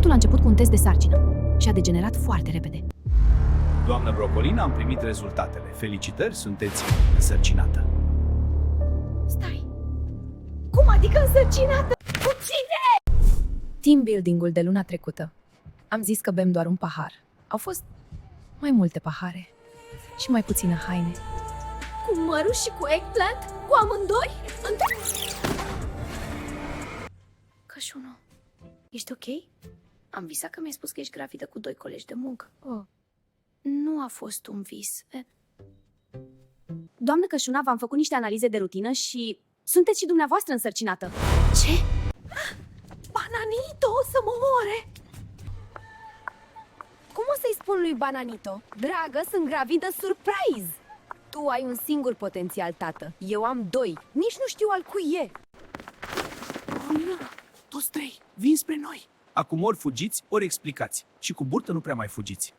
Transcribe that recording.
Totul a început cu un test de sarcină și a degenerat foarte repede. Doamnă Brocolina, am primit rezultatele. Felicitări, sunteți însărcinată. Stai! Cum adică însărcinată? Cu cine? Team building-ul de luna trecută. Am zis că bem doar un pahar. Au fost mai multe pahare și mai puține haine. Cu mărul și cu eggplant? Cu amândoi? Cășună, ești ok? Am visat că mi-ai spus că ești gravidă cu 2 colegi de muncă. Oh. Nu a fost un vis. Doamnă Cășuna, v-am făcut niște analize de rutină și sunteți și dumneavoastră însărcinată. Ce? Bananito o să mă omoare! Cum o să-i spun lui Bananito? Dragă, sunt gravidă surprise! Tu ai un singur potențial, tată. Eu am 2. Nici nu știu al cui e. Brocolina, toți 3, vin spre noi. Acum ori fugiți, ori explicați. Și cu burtă nu prea mai fugiți.